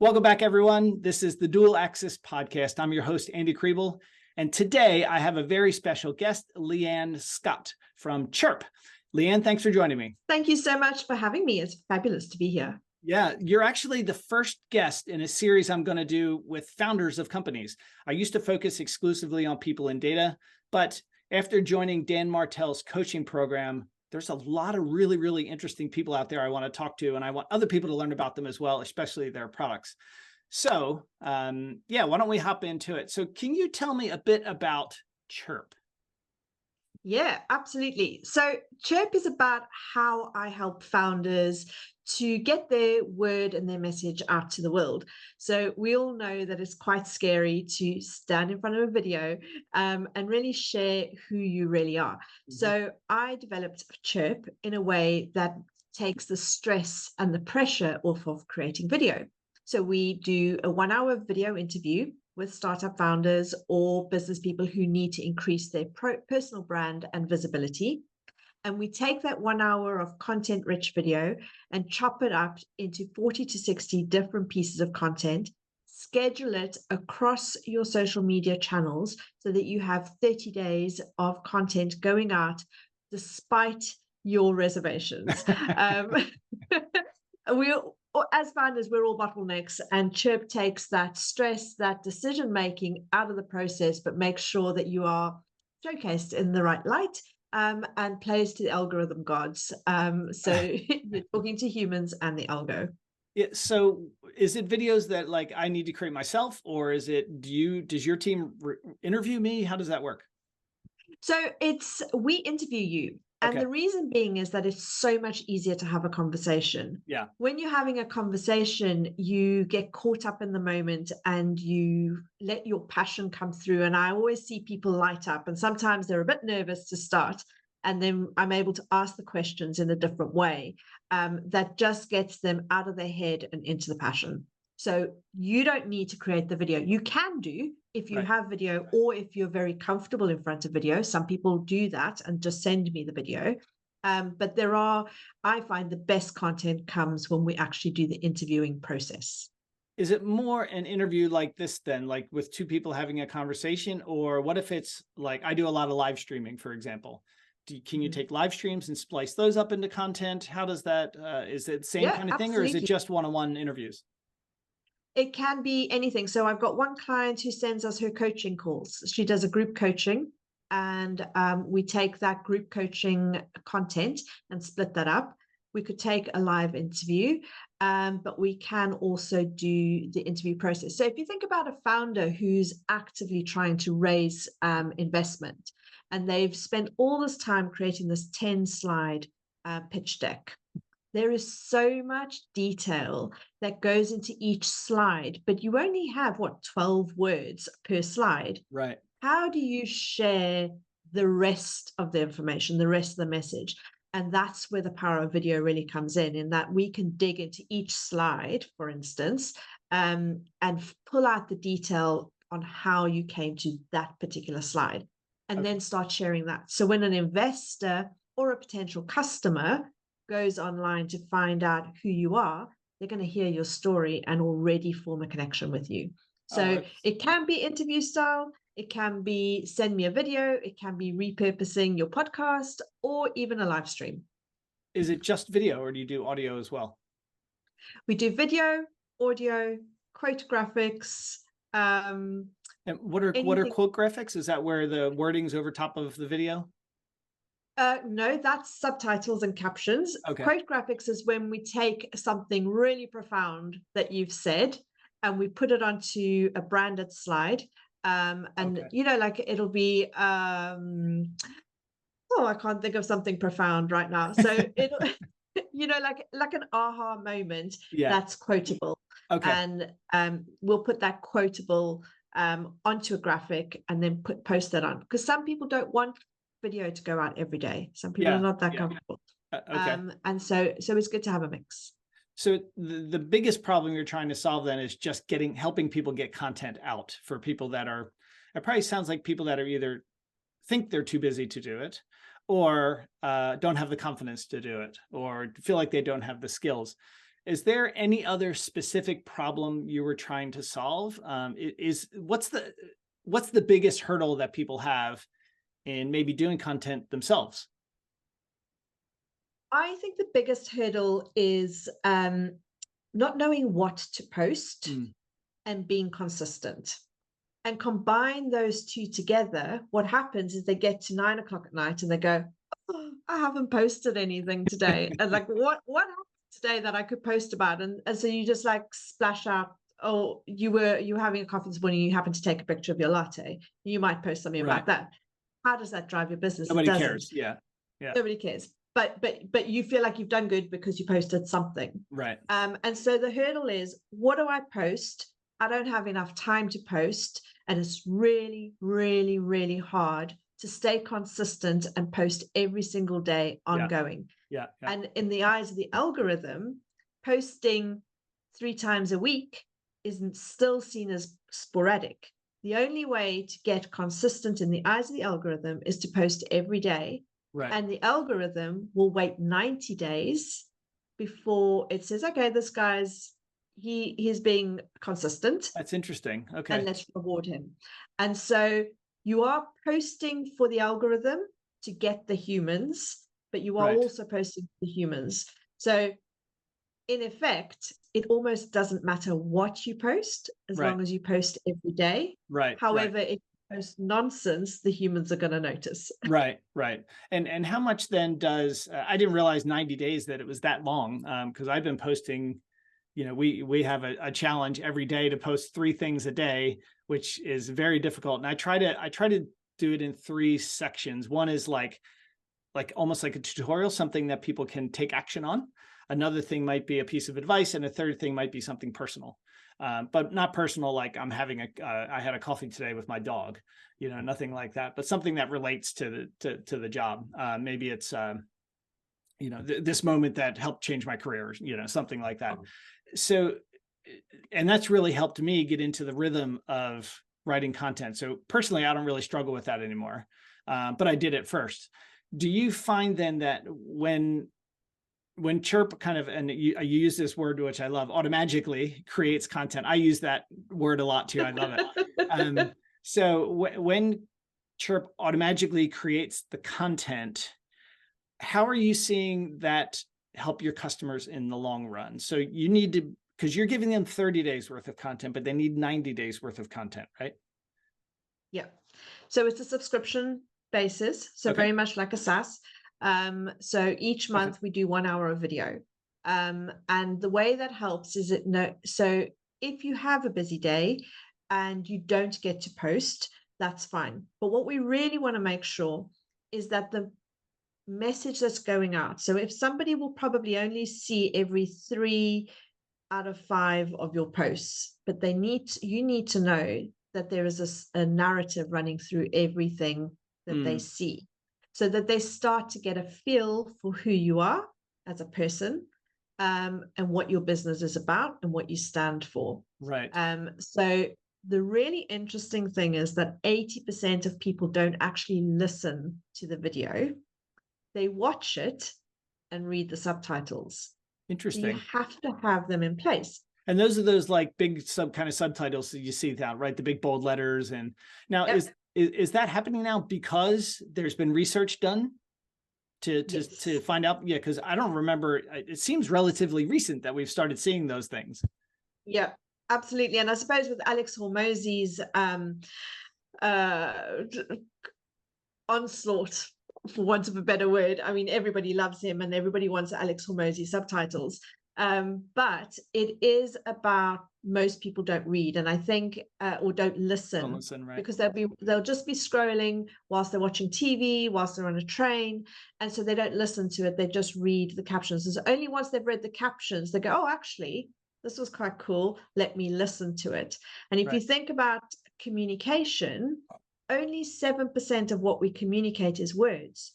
Welcome back, everyone. This is the Dual Axis Podcast. I'm your host, Andy Kriebel, and today I have a very special guest, Leanne Scott from Chirp. Leanne, thanks for joining me. Thank you so much for having me. It's fabulous to be here. Yeah, you're actually the first guest in a series I'm going to do with founders of companies. I used to focus exclusively on people and data, but after joining Dan Martell's coaching program, there's a lot of really, really interesting people out there I want to talk to, and I want other people to learn about them as well, especially their products. So yeah, why don't we hop into it? So can you tell me a bit about Chirp? Yeah, absolutely. So Chirp is about how I help founders to get their word and their message out to the world. So we all know that it's quite scary to stand in front of a video and really share who you really are. Mm-hmm. So I developed Chirp in a way that takes the stress and the pressure off of creating video. So we do a 1-hour video interview with startup founders or business people who need to increase their personal brand and visibility. And we take that 1 hour of content-rich video and chop it up into 40 to 60 different pieces of content, schedule it across your social media channels so that you have 30 days of content going out despite your reservations. As founders, we're all bottlenecks, and Chirp takes that stress, that decision-making out of the process, but makes sure that you are showcased in the right light and plays to the algorithm gods. So you're talking to humans and the algo. Yeah, so is it videos that like I need to create myself, or is it, does your team interview me? How does that work? So we interview you. And the reason being is that it's so much easier to have a conversation. Yeah. When you're having a conversation, you get caught up in the moment and you let your passion come through. And I always see people light up, and sometimes they're a bit nervous to start. And then I'm able to ask the questions in a different way that just gets them out of their head and into the passion. So you don't need to create the video. You can do if you have video, or if you're very comfortable in front of video. Some people do that and just send me the video. But I find the best content comes when we actually do the interviewing process. Is it more an interview like this then, like with two people having a conversation? Or what if it's like, I do a lot of live streaming, for example. Can you take live streams and splice those up into content? How does that, is it the same kind of thing, or is it just one-on-one interviews? It can be anything. So I've got one client who sends us her coaching calls. She does a group coaching, and we take that group coaching content and split that up. We could take a live interview, but we can also do the interview process. So if you think about a founder who's actively trying to raise investment, and they've spent all this time creating this 10-slide pitch deck, there is so much detail that goes into each slide, but you only have 12 words per slide. Right. How do you share the rest of the information, the rest of the message? And that's where the power of video really comes in that we can dig into each slide, for instance, and pull out the detail on how you came to that particular slide, and then start sharing that. So when an investor or a potential customer goes online to find out who you are, they're going to hear your story and already form a connection with you. So it can be interview style, it can be send me a video, it can be repurposing your podcast, or even a live stream. Is it just video, or do you do audio as well? We do video, audio, quote graphics. And what are quote graphics? Is that where the wording's over top of the video? No, that's subtitles and captions. Quote graphics is when we take something really profound that you've said and we put it onto a branded slide. Like it'll be, I can't think of something profound right now. So it'll, like an aha moment that's quotable. And we'll put that quotable onto a graphic and then post that on, because some people don't want video to go out every day. Some people are not that comfortable. And so it's good to have a mix. So the biggest problem you're trying to solve then is just helping people get content out for people that are, it probably sounds like people that are either think they're too busy to do it, or don't have the confidence to do it, or feel like they don't have the skills. Is there any other specific problem you were trying to solve? What's the biggest hurdle that people have in maybe doing content themselves? I think the biggest hurdle is not knowing what to post Mm, and being consistent. And combine those two together, what happens is they get to 9 o'clock at night and they go, oh, I haven't posted anything today. And like, what happened today that I could post about? And so you just like splash out, oh, you were having a coffee this morning, you happen to take a picture of your latte. You might post something right. about that. How does that drive your business? It Nobody doesn't. cares. Yeah. Yeah. Nobody cares. But you feel like you've done good because you posted something. Right. And so the hurdle is, what do I post? I don't have enough time to post. And it's really, really, really hard to stay consistent and post every single day Yeah. ongoing. Yeah. Yeah. And in the eyes of the algorithm, posting 3 times a week isn't still seen as sporadic. The only way to get consistent in the eyes of the algorithm is to post every day. Right. And the algorithm will wait 90 days before it says, okay, this guy's he's being consistent That's interesting. and Okay. let's reward him. And so you are posting for the algorithm to get the humans, but you are Right. also posting for the humans. So in effect, it almost doesn't matter what you post as Right. long as you post every day. Right. However, if you post nonsense, the humans are going to notice. Right. Right. And how much then does I didn't realize 90 days that it was that long, because I've been posting, we have a challenge every day to post 3 things a day, which is very difficult. And I try to do it in 3 sections. One is like almost like a tutorial, something that people can take action on. Another thing might be a piece of advice, and a third thing might be something personal, but not personal like I had a coffee today with my dog, nothing like that, but something that relates to the job. Maybe it's this moment that helped change my career, something like that. So, and that's really helped me get into the rhythm of writing content. So personally, I don't really struggle with that anymore, but I did it first. Do you find then that when Chirp kind of, and you use this word, which I love, automagically creates content. I use that word a lot too. I love it. So when Chirp automagically creates the content, how are you seeing that help your customers in the long run? So you need to, because you're giving them 30 days worth of content, but they need 90 days worth of content, right? Yeah. So it's a subscription basis. So Okay. very much like a SaaS. So each month Perfect. we do 1 hour of video. And the way that helps is so if you have a busy day and you don't get to post, that's fine. But what we really want to make sure is that the message that's going out. So if somebody will probably only see every 3 out of 5 of your posts, but you need to know that there is a narrative running through everything that they see, so that they start to get a feel for who you are as a person, and what your business is about and what you stand for. Right. So the really interesting thing is that 80% of people don't actually listen to the video. They watch it and read the subtitles. Interesting. You have to have them in place. And those are those like big subtitles that you see now, right? The big bold letters. And now Yep. is that happening now because there's been research done to find out? Yeah, because I don't remember. It seems relatively recent that we've started seeing those things. Yeah, absolutely. And I suppose with Alex Hormozi's onslaught, for want of a better word, I mean, everybody loves him and everybody wants Alex Hormozi subtitles. But it is about, most people don't read, and I think or don't listen, Right? Because they'll just be scrolling whilst they're watching TV, whilst they're on a train, and so they don't listen to it. They just read the captions. And so only once they've read the captions, they go, oh, actually, this was quite cool. Let me listen to it. And if you think about communication, only 7% of what we communicate is words.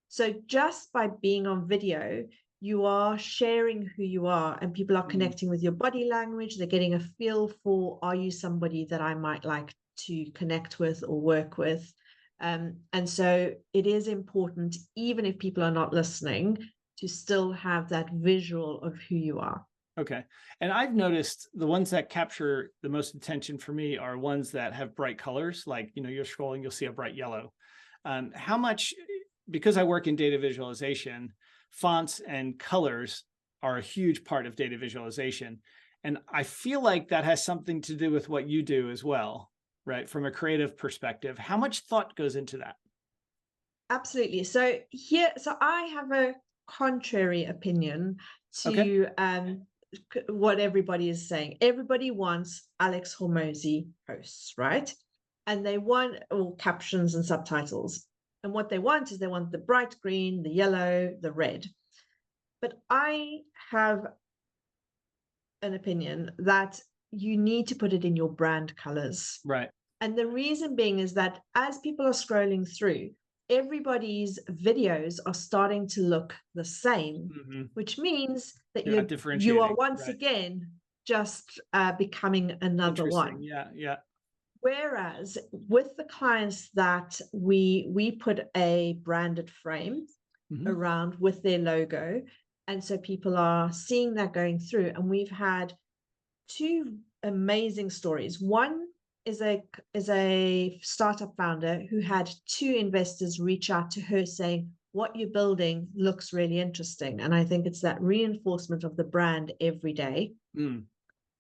So just by being on video, you are sharing who you are, and people are connecting with your body language. They're getting a feel for, are you somebody that I might like to connect with or work with? And so it is important, even if people are not listening, to still have that visual of who you are. Okay. And I've noticed the ones that capture the most attention for me are ones that have bright colors. Like, you're scrolling, you'll see a bright yellow. How much, because I work in data visualization, fonts and colors are a huge part of data visualization. And I feel like that has something to do with what you do as well, right? From a creative perspective, how much thought goes into that? Absolutely. So I have a contrary opinion Okay. to what everybody is saying. Everybody wants Alex Hormozy posts, right? And they want all captions and subtitles. And what they want is they want the bright green, the yellow, the red. But I have an opinion that you need to put it in your brand colors. Right. And the reason being is that as people are scrolling through, everybody's videos are starting to look the same, Hmm. which means that You're not you are differentiating. once Right. again just becoming another Interesting. one. Yeah. Yeah. Whereas with the clients that we put a branded frame Hmm. around with their logo, and so people are seeing that going through, and we've had two amazing stories. One is a startup founder who had two investors reach out to her saying, what you're building looks really interesting. And I think it's that reinforcement of the brand every day. Mm.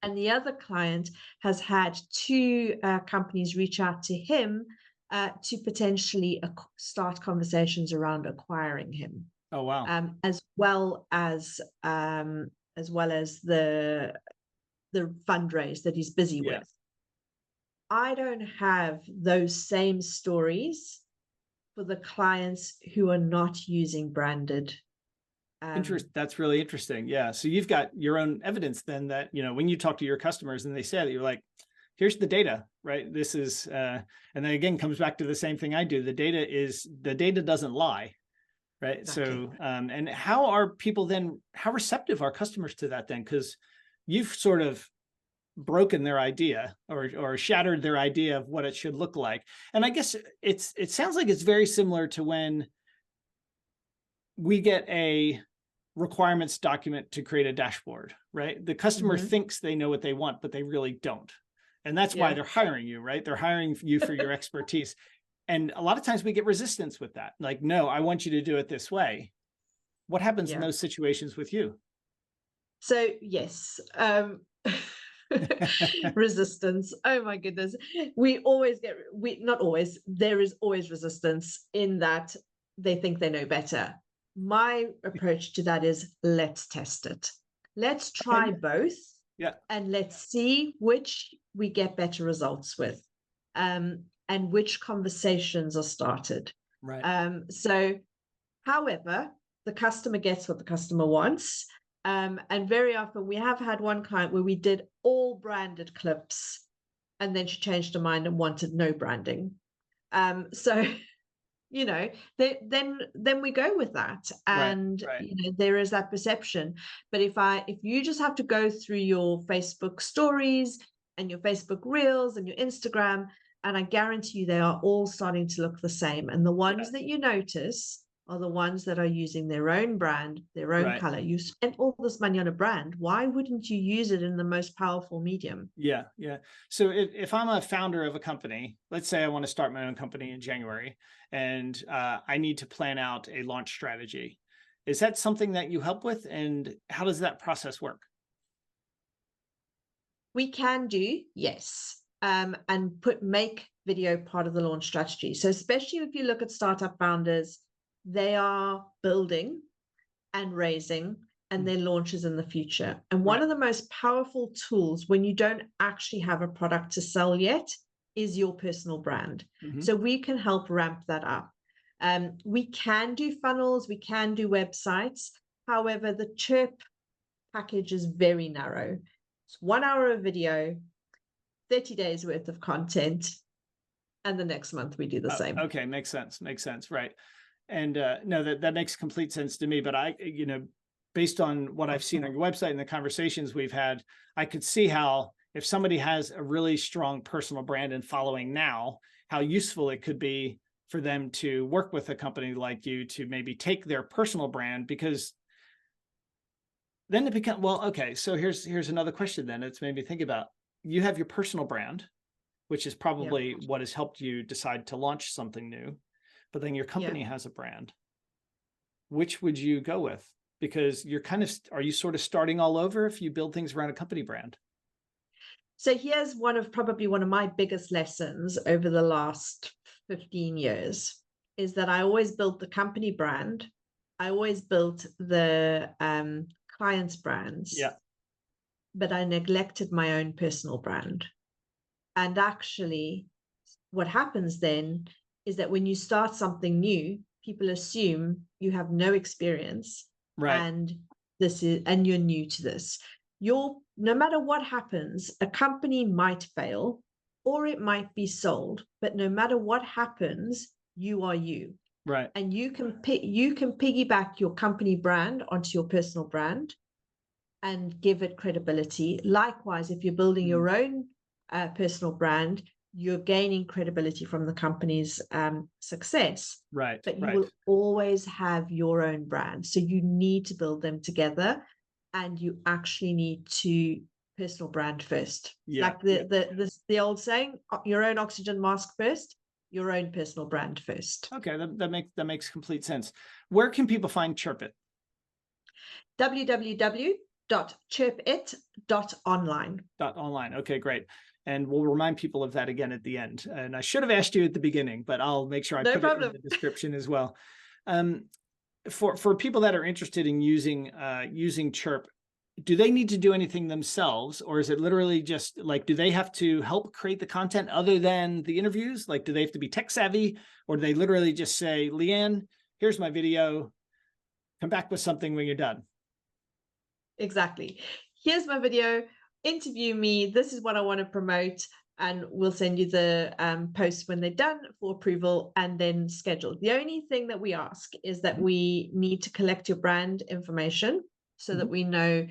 And the other client has had two companies reach out to him to potentially start conversations around acquiring him, Oh, wow. as well as the fundraise that he's busy Yeah. with. I don't have those same stories for the clients who are not using branded. That's really interesting. Yeah. So you've got your own evidence then that, when you talk to your customers and they say that, you're like, here's the data, right? This is, and then again, comes back to the same thing I do. The data doesn't lie, right? Exactly. So, and how receptive are customers to that then? Because you've sort of broken their idea or shattered their idea of what it should look like. And I guess it sounds like it's very similar to when we get a requirements document to create a dashboard, right? The customer Mm-hmm. thinks they know what they want, but they really don't. And that's why Yeah. they're hiring you, right? They're hiring you for your expertise. And a lot of times we get resistance with that. Like, no, I want you to do it this way. What happens in Yeah. those situations with you? So yes, resistance. Oh my goodness. We not always, there is always resistance in that they think they know better. My approach to that is let's test it. Let's Okay. try both Yeah. and let's see which we get better results with, and which conversations are started. Right. So, however, the customer gets what the customer wants. And very often we have had one client where we did all branded clips and then she changed her mind and wanted no branding. So then we go with that, Right. and Right. there is that perception. But if you just have to go through your Facebook stories and your Facebook reels and your Instagram, and I guarantee you they are all starting to look the same, and the Yeah. ones that you notice are the ones that are using their own brand, their own Right. color. You spent all this money on a brand, why wouldn't you use it in the most powerful medium? Yeah, yeah. So if I'm a founder of a company, let's say I want to start my own company in January, and I need to plan out a launch strategy. Is that something that you help with? And how does that process work? We can do, yes, and make video part of the launch strategy. So especially if you look at startup founders, they are building and raising and Mm. their launches in the future. And one Right. of the most powerful tools when you don't actually have a product to sell yet is your personal brand. Hmm. So we can help ramp that up. We can do funnels, we can do websites. However, the Chirp package is very narrow. It's 1 hour of video, 30 days worth of content, and the next month we do the same. Okay, makes sense. Makes sense. Right. And no, that makes complete sense to me. But based on what I've seen on your website and the conversations we've had, I could see how if somebody has a really strong personal brand and following now, how useful it could be for them to work with a company like you to maybe take their personal brand, because then it becomes, well, okay, so here's another question then. It's made me think about, you have your personal brand, which is Yeah. probably what has helped you decide to launch something new, but then your Yeah. company has a brand. Which would you go with? Because you're kind of, are you sort of starting all over if you build things around a company brand? So here's probably one of my biggest lessons over the last 15 years is that I always built the company brand. I always built the clients' brands, Yeah. but I neglected my own personal brand. And actually, what happens then is that when you start something new, people assume you have no experience Right. and you're new to this. No matter what happens, a company might fail or it might be sold, but no matter what happens, you are you. Right. And you can piggyback your company brand onto your personal brand and give it credibility. Likewise, if you're building your own personal brand, you're gaining credibility from the company's success. Right. But you Right. will always have your own brand. So you need to build them together, and you actually need to personal brand first. Yeah. Like the old saying, your own oxygen mask first, your own personal brand first. Okay, that makes complete sense. Where can people find Chirpit? www.chirpit.online. .online. Okay, great. And we'll remind people of that again at the end. And I should have asked you at the beginning, but I'll make sure I No put it in problem. the description as well. For people that are interested in using Chirp, do they need to do anything themselves, or is it literally just like, do they have to help create the content other than the interviews? Like, do they have to be tech savvy, or do they literally just say, Leanne, here's my video, come back with something when you're done? Exactly. Here's my video. Interview me. This is what I want to promote. And we'll send you the posts when they're done for approval and then scheduled. The only thing that we ask is that we need to collect your brand information so that we know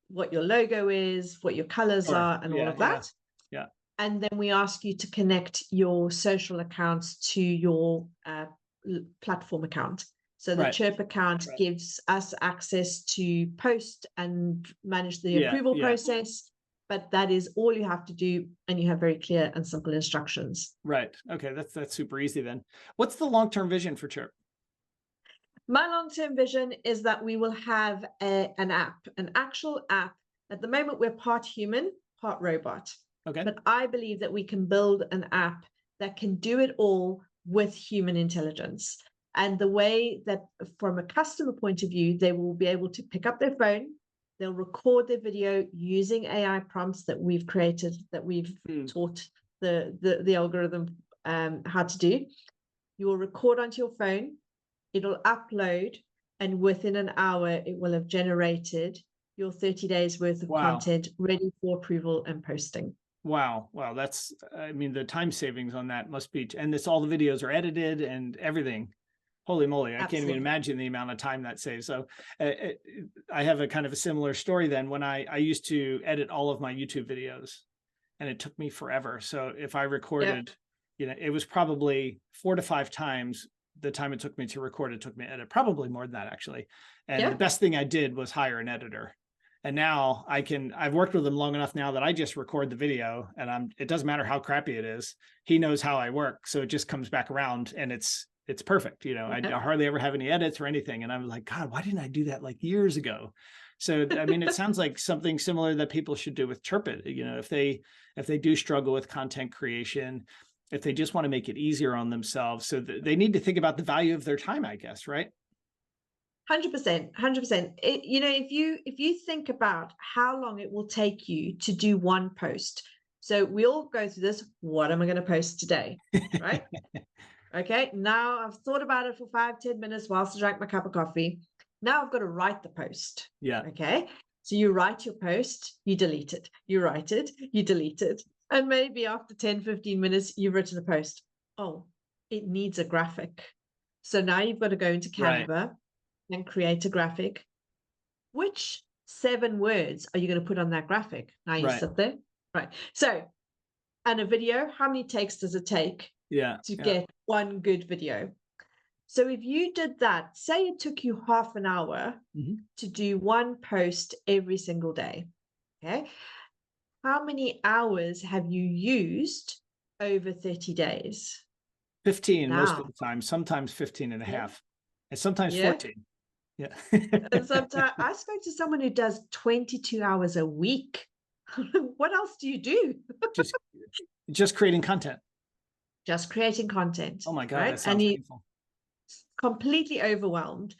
what your logo is, what your colors Sure. are, and all of that. Yeah. And then we ask you to connect your social accounts to your platform account. So the Chirp account gives us access to post and manage the approval process, but that is all you have to do, and you have very clear and simple instructions. Right. Okay, that's super easy then. What's the long-term vision for Chirp? My long-term vision is that we will have an actual app. At the moment, we're part human, part robot. Okay. But I believe that we can build an app that can do it all with human intelligence. And the way that from a customer point of view, they will be able to pick up their phone, they'll record their video using AI prompts that we've created, that we've taught the algorithm how to do. You will record onto your phone, it'll upload, and within an hour, it will have generated your 30 days worth of content ready for approval and posting. Wow. That's, I mean, the time savings on that must be, and this, all the videos are edited and everything. Holy moly. I can't even imagine the amount of time that saves. So I have a kind of a similar story then. When I used to edit all of my YouTube videos, and it took me forever. So if I recorded, it was probably 4 to 5 times the time it took me to record, it took me to edit, probably more than that actually. And the best thing I did was hire an editor. And now I've worked with him long enough now that I just record the video, and it doesn't matter how crappy it is. He knows how I work. So it just comes back around and it's perfect. I hardly ever have any edits or anything. And I'm like, God, why didn't I do that like years ago? So, I mean, it sounds like something similar that people should do with Chirpit. If they do struggle with content creation, if they just want to make it easier on themselves, so they need to think about the value of their time, I guess, right? 100%, 100%. If you think about how long it will take you to do one post. So we all go through this. What am I going to post today? Right? Okay. Now I've thought about it for 5-10 minutes whilst I drank my cup of coffee. Now I've got to write the post. Yeah. Okay. So you write your post, you delete it. You write it, you delete it. And maybe after 10-15 minutes, you've written a post. Oh, it needs a graphic. So now you've got to go into Canva and create a graphic. Which 7 words are you going to put on that graphic? Now you sit there. Right. So, and a video, how many takes does it take to get one good video? So if you did that, say it took you half an hour to do one post every single day, okay? How many hours have you used over 30 days? 15 most of Now, the time, sometimes 15 and a yeah, half, and sometimes yeah. 14. Yeah. And sometimes I spoke to someone who does 22 hours a week. What else do you do? just just creating content. Just creating content, Oh my God, right? that And sounds you painful. completely overwhelmed.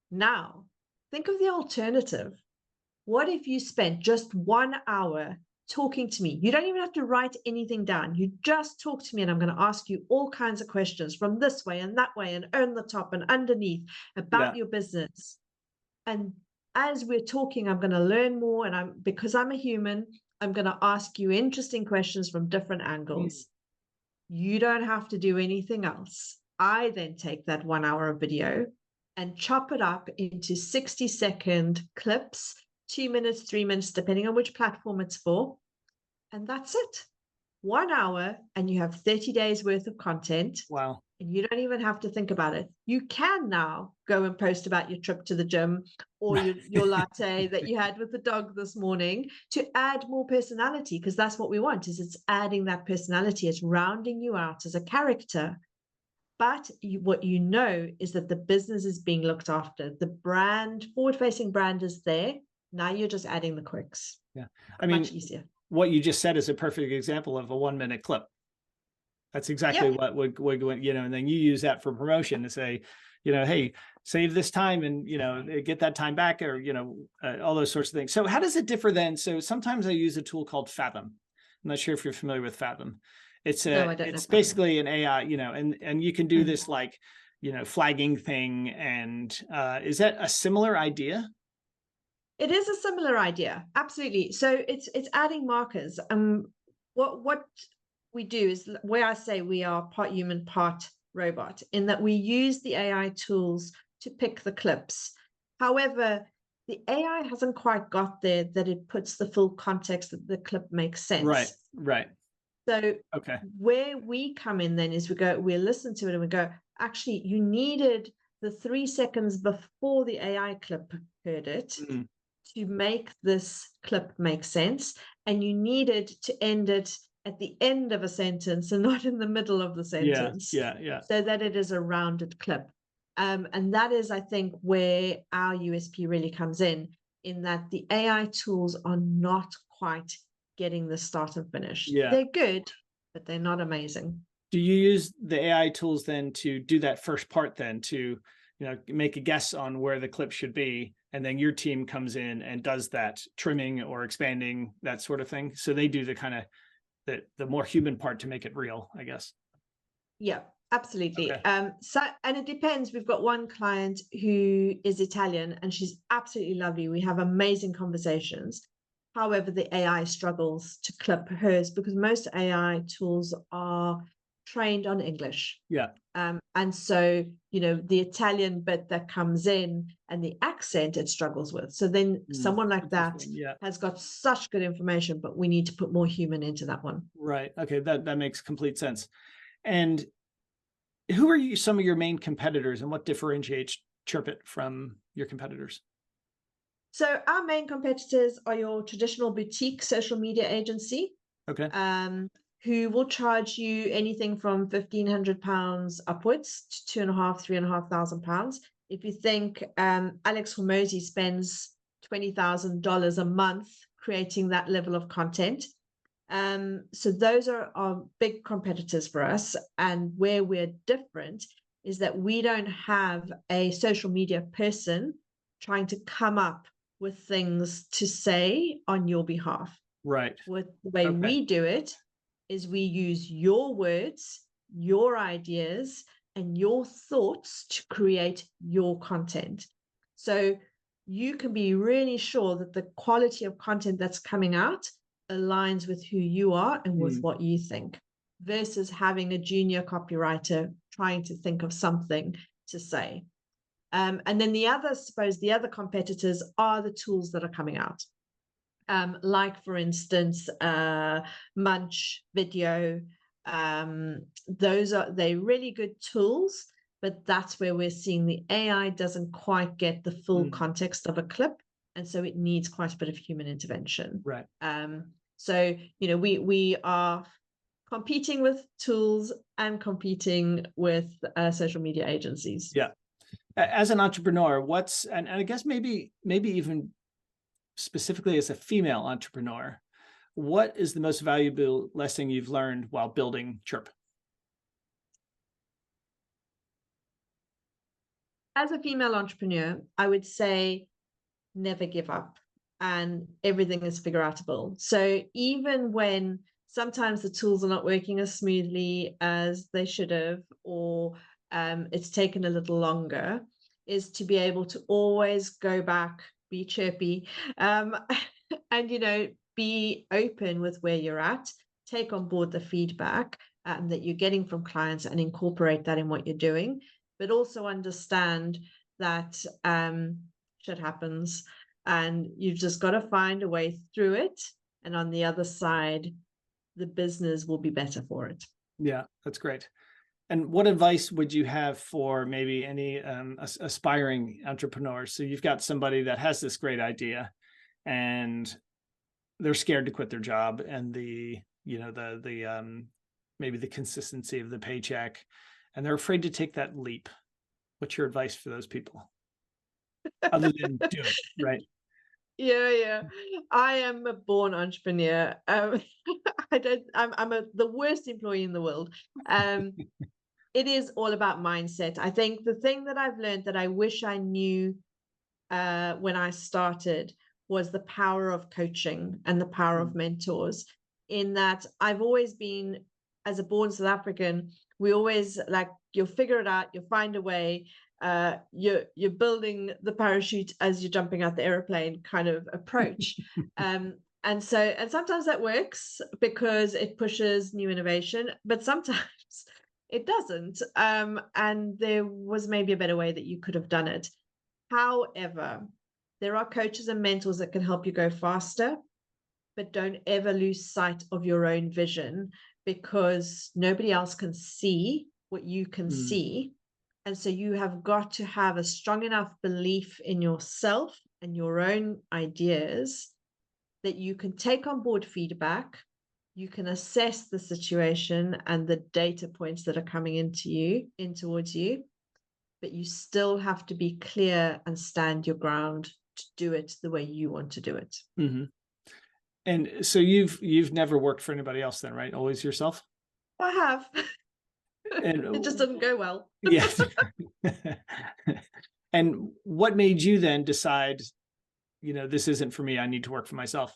Now, think of the alternative. What if you spent just 1 hour talking to me? You don't even have to write anything down. You just talk to me, and I'm going to ask you all kinds of questions from this way and that way and on the top and underneath Yeah. about your business. And as we're talking, I'm going to learn more. And because I'm a human, I'm going to ask you interesting questions from different angles. You don't have to do anything else. I then take that 1 hour of video and chop it up into 60-second clips, 2 minutes, 3 minutes, depending on which platform it's for. And that's it. 1 hour, and you have 30 days worth of content. Wow. And you don't even have to think about it. You can now go and post about your trip to the gym or your latte that you had with the dog this morning to add more personality, because that's what we want. Is it's adding that personality, it's rounding you out as a character. But what you know is that the business is being looked after. The brand, forward-facing brand is there. Now you're just adding the quirks. Yeah. I Much mean, easier. what you just said is a perfect example of a 1-minute clip. That's exactly Yep. what would and then you use that for promotion to say, hey, save this time and, get that time back, or, all those sorts of things. So how does it differ then? So sometimes I use a tool called Fathom. I'm not sure if you're familiar with Fathom. No, I don't know. It's basically an AI, and you can do Mm. this like, flagging thing. And is that a similar idea? It is a similar idea, absolutely. So it's adding markers. What we do is where I say we are part human, part robot, in that we use the AI tools to pick the clips. However, the AI hasn't quite got there that it puts the full context that the clip makes Right. sense. Right. So Okay. where we come in then is we listen to it and we go, actually, you needed the 3 seconds before the AI clip heard it Mm. to make this clip make sense, and you needed to end it at the end of a sentence and not in the middle of the Yeah. sentence, Yeah. Yeah. so that it is a rounded clip. And that is, I think, where our USP really comes in that the AI tools are not quite getting the start and finish. Yeah. They're good, but they're not amazing. Do you use the AI tools then to do that first part, then to, make a guess on where the clip should be, and then your team comes in and does that trimming or expanding, that sort of thing? So they do the kind of the more human part to make it real, I guess. Yeah, absolutely. Okay. So, and it depends. We've got one client who is Italian and she's absolutely lovely. We have amazing conversations. However, the AI struggles to clip hers because most AI tools are trained on English. Yeah. And so, the Italian bit that comes in and the accent it struggles with. So then someone like that Yeah. has got such good information, but we need to put more human into that one. Right. Okay. That makes complete sense. And who are some of your main competitors, and what differentiates Chirpit from your competitors? So our main competitors are your traditional boutique social media agency, Okay. who will charge you anything from £1,500 upwards to £2,500, £3,500. If you think Alex Hormozy spends $20,000 a month creating that level of content. So those are our big competitors for us. And where we're different is that we don't have a social media person trying to come up with things to say on your behalf. Right. With the way we do it is we use your words, your ideas, and your thoughts to create your content. So you can be really sure that the quality of content that's coming out aligns with who you are and with what you think, versus having a junior copywriter trying to think of something to say. And then the other competitors are the tools that are coming out. Like, for instance, Munch Video. They're really good tools, but that's where we're seeing the AI doesn't quite get the full context of a clip. And so it needs quite a bit of human intervention. Right. So, we are competing with tools and competing with social media agencies. Yeah. As an entrepreneur, and I guess maybe even specifically as a female entrepreneur, what is the most valuable lesson you've learned while building Chirp? As a female entrepreneur, I would say never give up, and everything is figure outable. So even when sometimes the tools are not working as smoothly as they should have, or it's taken a little longer, is to be able to always go back, be chirpy, and be open with where you're at, take on board the feedback that you're getting from clients and incorporate that in what you're doing, but also understand that shit happens and you've just got to find a way through it. And on the other side, the business will be better for it. Yeah, that's great. And what advice would you have for maybe any aspiring entrepreneurs? So you've got somebody that has this great idea and they're scared to quit their job, and maybe the consistency of the paycheck, and they're afraid to take that leap. What's your advice for those people? Other than do it, right? Yeah. I am a born entrepreneur. I'm the worst employee in the world. It is all about mindset. I think the thing that I've learned that I wish I knew when I started was the power of coaching and the power of mentors, in that I've always been, as a born South African, we always like, you'll figure it out, you'll find a way, you're building the parachute as you're jumping out the airplane kind of approach. And sometimes that works because it pushes new innovation, but sometimes it doesn't. And there was maybe a better way that you could have done it. However, there are coaches and mentors that can help you go faster, but don't ever lose sight of your own vision, because nobody else can see what you can see. And so you have got to have a strong enough belief in yourself and your own ideas that you can take on board feedback, you can assess the situation and the data points that are coming in towards you, but you still have to be clear and stand your ground to do it the way you want to do it. Mm-hmm. And so you've never worked for anybody else then, right? Always yourself? I have. And it just didn't go well. Yes. And what made you then decide, this isn't for me, I need to work for myself?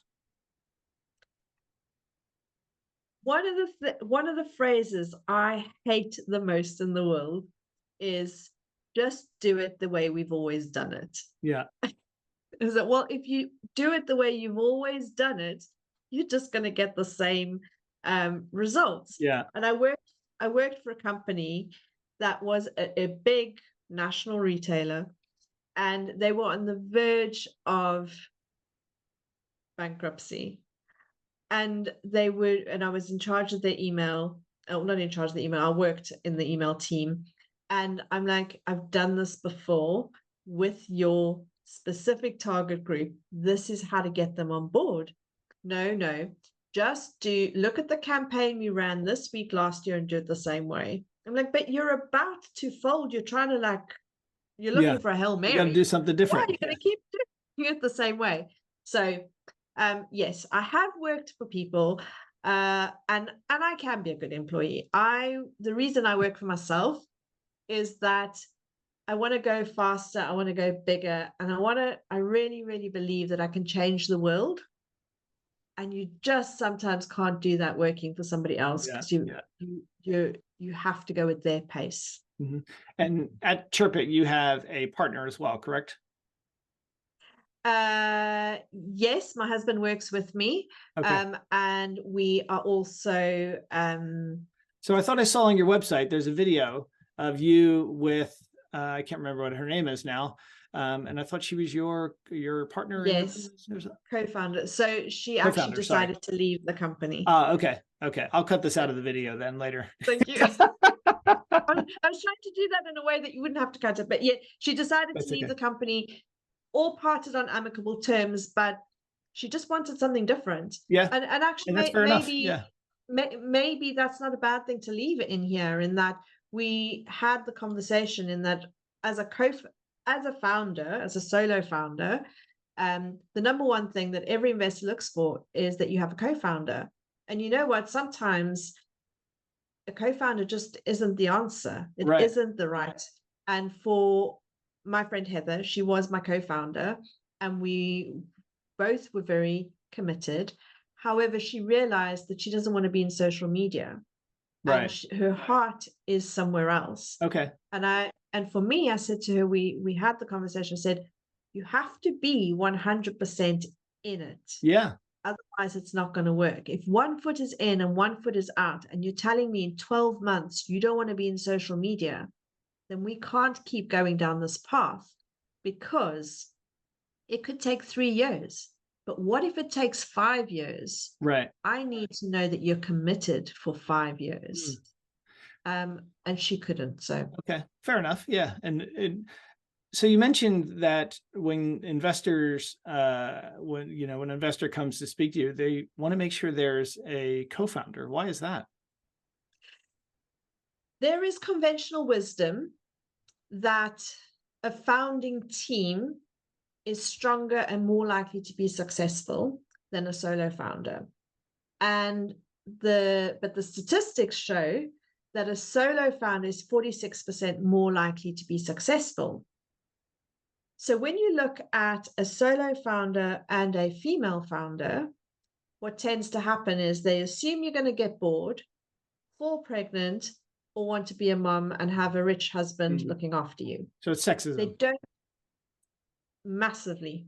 One of the phrases I hate the most in the world is just do it the way we've always done it. Yeah. Is that, well, if you do it the way you've always done it, you're just going to get the same results. Yeah. And I worked for a company that was a big national retailer, and they were on the verge of bankruptcy. And I was in charge of their email. Oh, not in charge of the email. I worked in the email team. And I'm like, I've done this before with your specific target group. This is how to get them on board. No, just look at the campaign we ran this week last year and do it the same way. I'm like, but you're about to fold. You're trying to you're looking for a Hail Mary. You got to do something different. Why are you going to keep doing it the same way? So yes, I have worked for people, and I can be a good employee. The reason I work for myself is that I want to go faster, I want to go bigger, and I really, really believe that I can change the world. And you just sometimes can't do that working for somebody else, because you have to go at their pace. Mm-hmm. And at Chirpit, you have a partner as well, correct? Yes, my husband works with me. Okay. And we are also so I thought I saw on your website there's a video of you with I can't remember what her name is now, and I thought she was your partner. Yes, co-founder. So she actually decided to leave the company. Okay. I'll cut this out of the video then later. Thank you. I was trying to do that in a way that you wouldn't have to cut it, but yet she decided That's to leave okay. the company. All parted on amicable terms, but she just wanted something different. Yeah. And actually, And that's fair enough. Yeah. maybe that's not a bad thing to leave it in here. In that we had the conversation in that as a founder, as a solo founder, the number one thing that every investor looks for is that you have a co-founder. And you know what? Sometimes a co-founder just isn't the answer. It Right. isn't the right. And for my friend Heather, she was my co-founder, and we both were very committed. However, she realized that she doesn't want to be in social media, Right. and her heart is somewhere else. Okay. And for me, I said to her, we had the conversation, said, you have to be 100% in it. Yeah. Otherwise, it's not going to work. If one foot is in and one foot is out, and you're telling me in 12 months you don't want to be in social media, then we can't keep going down this path, because it could take 3 years. But what if it takes 5 years? Right. I need to know that you're committed for 5 years. And she couldn't. So Okay, fair enough. Yeah. And so you mentioned that when investors, when an investor comes to speak to you, they want to make sure there's a co-founder. Why is that? there is conventional wisdom that a founding team is stronger and more likely to be successful than a solo founder. And but the statistics show that a solo founder is 46% more likely to be successful. So when you look at a solo founder and a female founder, what tends to happen is they assume you're going to get bored, fall pregnant, or want to be a mom and have a rich husband looking after you. So it's sexism. They don't. Massively.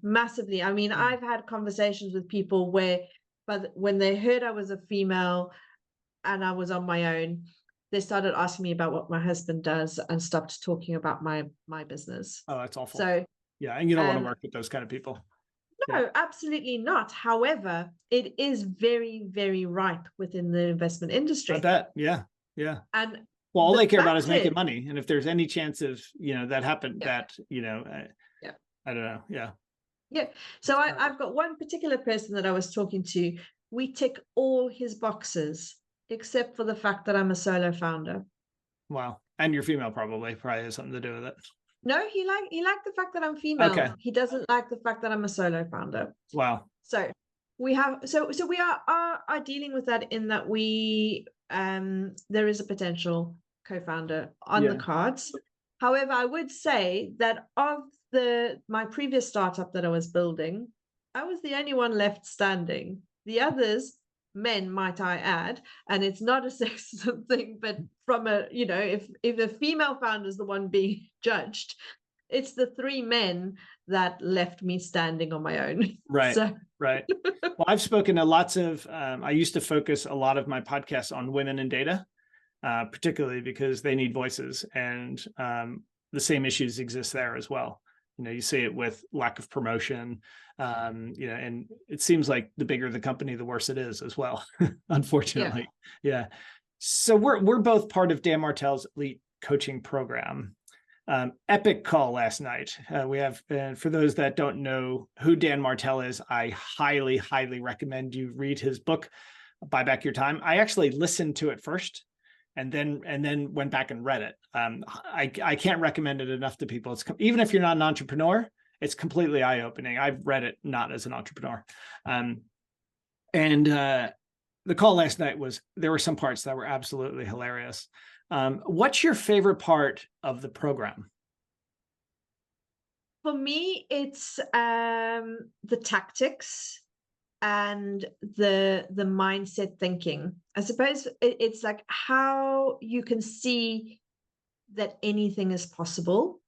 I mean, I've had conversations with people where, but when they heard I was a female and I was on my own, they started asking me about what my husband does and stopped talking about my business. Oh, that's awful. So yeah, and you don't want to work with those kind of people. No, absolutely not. However, it is very, very ripe within the investment industry. I bet. Yeah. Yeah. And well, all they care about is making money. And if there's any chance of, that happened, that, I don't know. Yeah. Yeah. So I've got one particular person that I was talking to. We tick all his boxes, except for the fact that I'm a solo founder. Wow. And you're female probably has something to do with it. No, he liked the fact that I'm female. Okay. He doesn't like the fact that I'm a solo founder. Wow. So we have we are dealing with that in that we there is a potential co-founder on the cards. However, I would say that of my previous startup that I was building, I was the only one left standing. The others, men, might I add, and it's not a sexism thing, but from if a female founder is the one being judged, it's the 3 men that left me standing on my own. Right. Right. Well, I've spoken to lots of, I used to focus a lot of my podcasts on women in data, particularly because they need voices, and the same issues exist there as well. You see it with lack of promotion, and it seems like the bigger the company, the worse it is as well, unfortunately. Yeah. So we're both part of Dan Martell's elite coaching program. Epic call last night. We have, for those that don't know who Dan Martell is, I highly, highly recommend you read his book, Buy Back Your Time. I actually listened to it first and then went back and read it. I can't recommend it enough to people. It's even if you're not an entrepreneur, it's completely eye-opening. I've read it not as an entrepreneur. The call last night there were some parts that were absolutely hilarious. What's your favorite part of the program? For me, it's the tactics and the mindset thinking. I suppose it's like how you can see that anything is possible,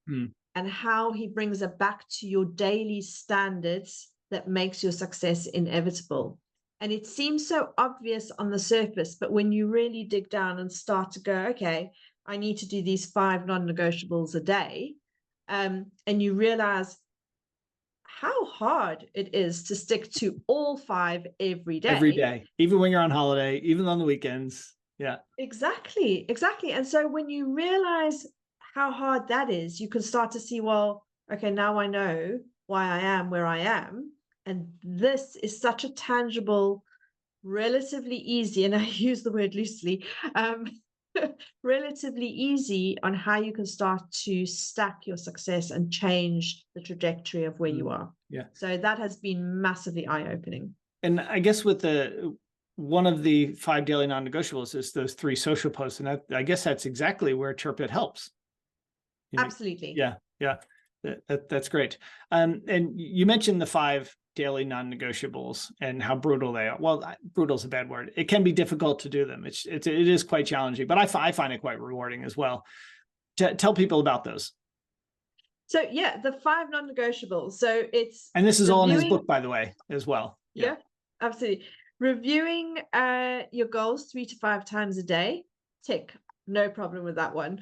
and how he brings it back to your daily standards that makes your success inevitable. And it seems so obvious on the surface, but when you really dig down and start to go, okay, I need to do these 5 non-negotiables a day, and you realize how hard it is to stick to all 5 every day. Every day, even when you're on holiday, even on the weekends. Yeah. Exactly, exactly. And so when you realize how hard that is, you can start to see, well, okay, now I know why I am where I am. And this is such a tangible, relatively easy, and I use the word loosely, um, relatively easy on how you can start to stack your success and change the trajectory of where you are. Yeah. So that has been massively eye-opening. And I guess with one of the 5 daily non-negotiables is those 3 social posts. And I guess that's exactly where Chirpit helps. Absolutely. Yeah. Yeah. That's great. And you mentioned the 5 daily non-negotiables and how brutal they are. Well, brutal is a bad word. It can be difficult to do them. It is quite challenging, but I find it quite rewarding as well. Tell people about those. So yeah, the 5 non-negotiables. So it's And this is all in his reviewing. book, by the way, as well. Yeah, absolutely. Reviewing your goals 3 to 5 times a day. Tick, no problem with that one.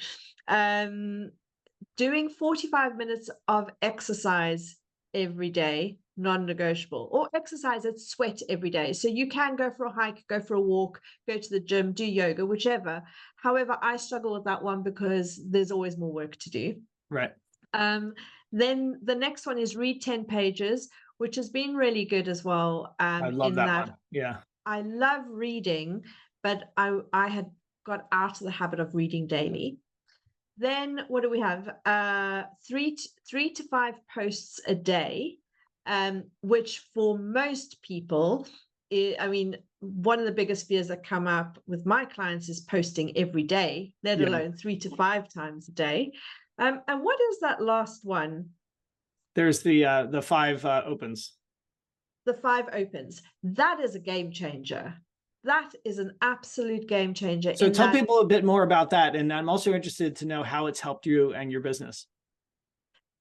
Doing 45 minutes of exercise every day, non-negotiable, or exercise at sweat every day. So you can go for a hike, go for a walk, go to the gym, do yoga, whichever. However, I struggle with that one because there's always more work to do. Right. Then the next one is read 10 pages, which has been really good as well. I love In that that one. Yeah. I love reading, but I had got out of the habit of reading daily. Then what do we have? 3 to 5 posts a day, which for most people, I mean, one of the biggest fears that come up with my clients is posting every day, let alone 3 to 5 times a day. And what is that last one? There's the 5 opens. The 5 opens. That is a game changer. That is an absolute game changer. So tell people a bit more about that. And I'm also interested to know how it's helped you and your business.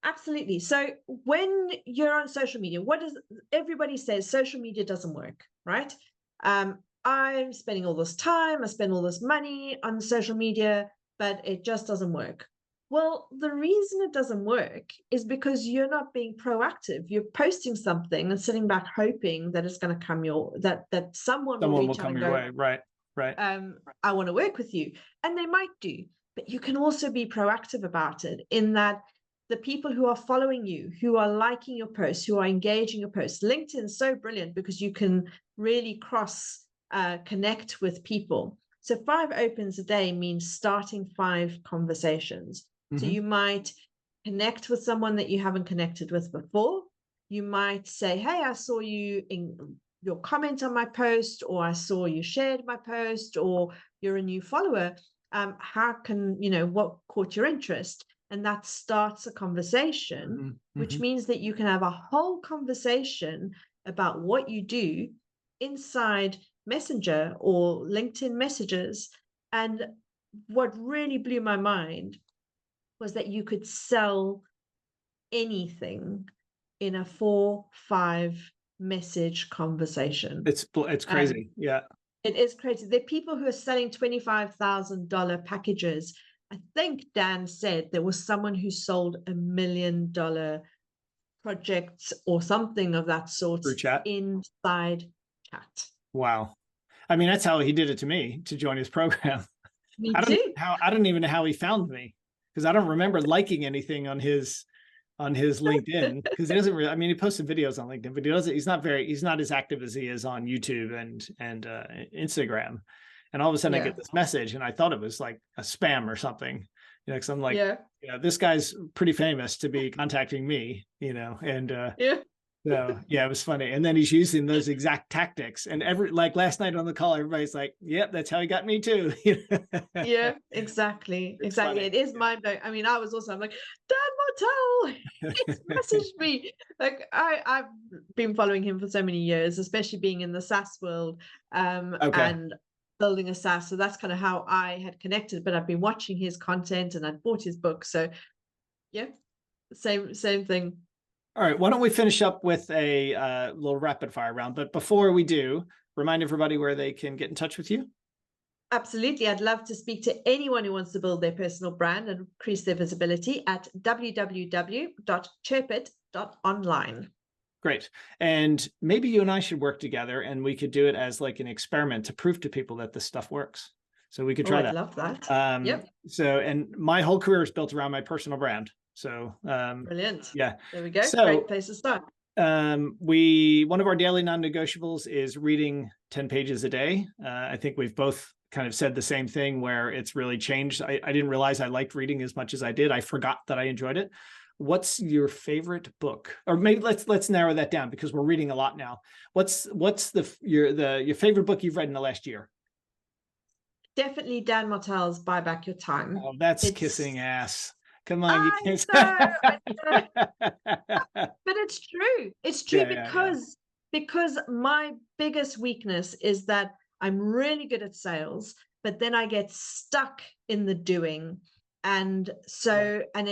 Absolutely. So when you're on social media, what does everybody says? Social media doesn't work, right? I'm spending all this time, I spend all this money on social media, but it just doesn't work. Well, the reason it doesn't work is because you're not being proactive. You're posting something and sitting back hoping that it's going to come that someone will reach out and go, way. Right. I want to work with you. And they might do, but you can also be proactive about it in that the people who are following you, who are liking your posts, who are engaging your posts. LinkedIn is so brilliant because you can really cross connect with people. So 5 opens a day means starting 5 conversations. So you might connect with someone that you haven't connected with before. You might say, hey, I saw you in your comment on my post, or I saw you shared my post, or you're a new follower. How can, what caught your interest? And that starts a conversation, which means that you can have a whole conversation about what you do inside Messenger or LinkedIn messages. And what really blew my mind was that you could sell anything in a 4-5 message conversation. It's crazy. Yeah. It is crazy. There are people who are selling $25,000 packages. I think Dan said there was someone who sold $1 million projects or something of that sort inside chat. Wow. I mean, that's how he did it to me to join his program. Me too. I don't even know how he found me, because I don't remember liking anything on his LinkedIn, because he doesn't really, I mean, he posted videos on LinkedIn, but he's not as active as he is on YouTube and Instagram. And all of a sudden I get this message and I thought it was like a spam or something, because I'm like, this guy's pretty famous to be contacting me, and so it was funny. And then he's using those exact tactics, and like last night on the call, everybody's like, yep, that's how he got me too. Yeah, exactly. Funny. It is mind blowing. I mean, I'm like, Dan Martell, he's messaged me. Like I've been following him for so many years, especially being in the SaaS world, and building a SaaS. So that's kind of how I had connected, but I've been watching his content and I'd bought his book. So yeah, same thing. All right, why don't we finish up with a little rapid fire round? But before we do, remind everybody where they can get in touch with you. Absolutely. I'd love to speak to anyone who wants to build their personal brand and increase their visibility at www.chirpit.online. Great. And maybe you and I should work together and we could do it as like an experiment to prove to people that this stuff works. So we could Oh, try I'd that. love that. Yep. So, and my whole career is built around my personal brand. So, Brilliant. yeah. There we go. So, Great place to start. one of our daily non-negotiables is reading 10 pages a day. I think we've both kind of said the same thing, where it's really changed. I didn't realize I liked reading as much as I did. I forgot that I enjoyed it. What's your favorite book? Or maybe let's narrow that down, because we're reading a lot now. What's your favorite book you've read in the last year? Definitely Dan Martell's Buy Back Your Time. Oh, that's It's kissing ass. Come on, you I can't. know, I know. But it's true. It's true Yeah. because my biggest weakness is that I'm really good at sales, but then I get stuck in the doing. And so, and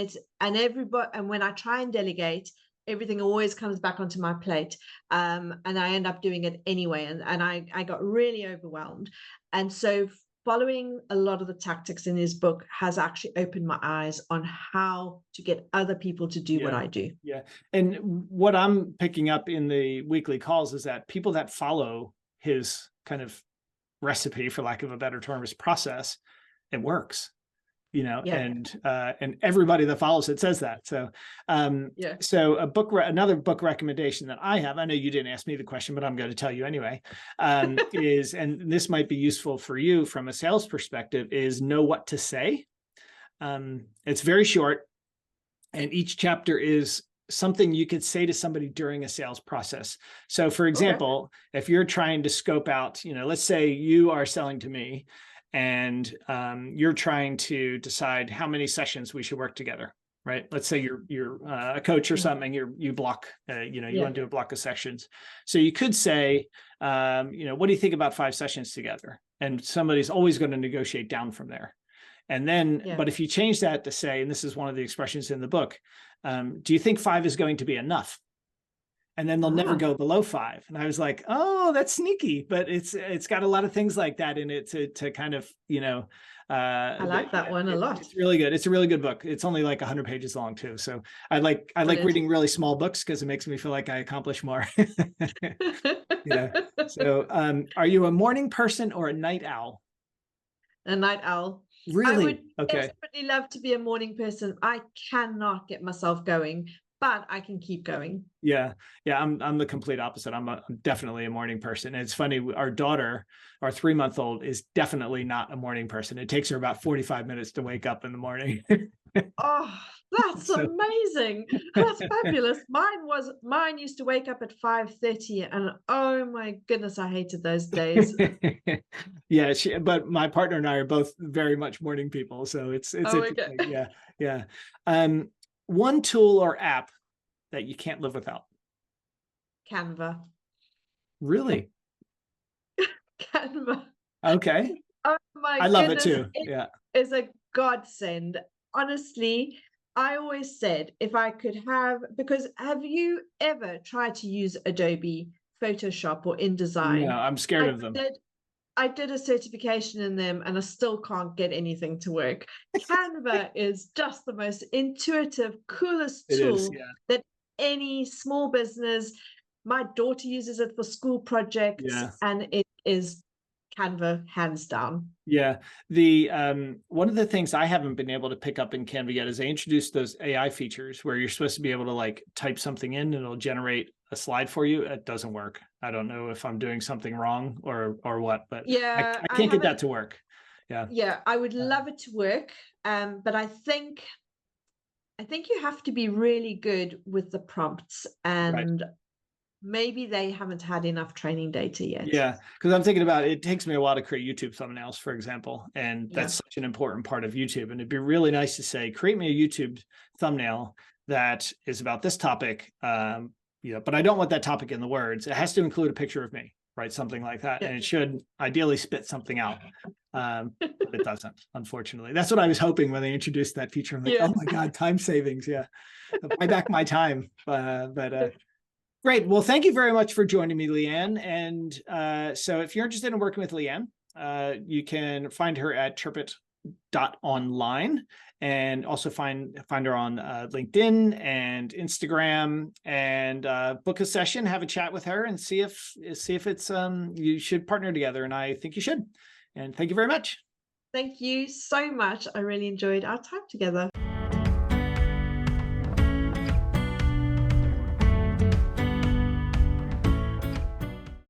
when I try and delegate, everything always comes back onto my plate. And I end up doing it anyway. And I got really overwhelmed. And so following a lot of the tactics in his book has actually opened my eyes on how to get other people to do what I do. Yeah. And what I'm picking up in the weekly calls is that people that follow his kind of recipe, for lack of a better term, his process, it works. Yeah. And everybody that follows it says that. So, Yeah. so another book recommendation that I have, I know you didn't ask me the question, but I'm going to tell you anyway, is, and this might be useful for you from a sales perspective, is Know What to Say. It's very short, and each chapter is something you could say to somebody during a sales process. So for example, if you're trying to scope out, let's say you are selling to me, and you're trying to decide how many sessions we should work together, right? Let's say you're a coach or something. You block, you want to do a block of sessions. So you could say, what do you think about 5 sessions together? And somebody's always going to negotiate down from there. And then, but if you change that to say, and this is one of the expressions in the book, do you think 5 is going to be enough? And then they'll never go below 5. And I was like, oh, that's sneaky, but it's got a lot of things like that in it to kind of, I like that one a lot. It's really good. It's a really good book. It's only like 100 pages long too. So I like reading really small books because it makes me feel like I accomplish more. Yeah. So are you a morning person or a night owl? A night owl. Really? I would desperately love to be a morning person. I cannot get myself going, but I can keep going. Yeah. I'm the complete opposite. I'm definitely a morning person. And it's funny. Our daughter, our 3-month-old, is definitely not a morning person. It takes her about 45 minutes to wake up in the morning. Oh, that's amazing. That's fabulous. Mine used to wake up at 5:30, and oh my goodness, I hated those days. Yeah, but my partner and I are both very much morning people, so it's interesting. Okay. Yeah. One tool or app that you can't live without? Canva. Really? Canva. Okay. Oh my I love it goodness. too. Yeah. Is a godsend. Honestly, I always said if I could have, because have you ever tried to use Adobe Photoshop or InDesign? No, I'm scared of them. I did a certification in them and I still can't get anything to work. Canva is just the most intuitive, coolest tool that any small business, my daughter uses it for school projects, and it is Canva hands down. Yeah. The one of the things I haven't been able to pick up in Canva yet is they introduced those AI features where you're supposed to be able to like type something in and it'll generate a slide for you. It doesn't work. I don't know if I'm doing something wrong or what, but I can't get that to work. Yeah, I would love it to work. But I think you have to be really good with the prompts, and maybe they haven't had enough training data yet. Yeah, because I'm thinking about it takes me a while to create YouTube thumbnails, for example, and that's such an important part of YouTube. And it'd be really nice to say, create me a YouTube thumbnail that is about this topic, but I don't want that topic in the words. It has to include a picture of me, right? Something like that, and it should ideally spit something out. But it doesn't, unfortunately. That's what I was hoping when they introduced that feature. I'm like, oh my God, time savings. Yeah, buy back my time. Great. Well, thank you very much for joining me, Leanne. And so if you're interested in working with Leanne, you can find her at chirpit.online, and also find her on LinkedIn and Instagram, and book a session, have a chat with her, and see if it's you should partner together. And I think you should. And thank you very much. Thank you so much. I really enjoyed our time together.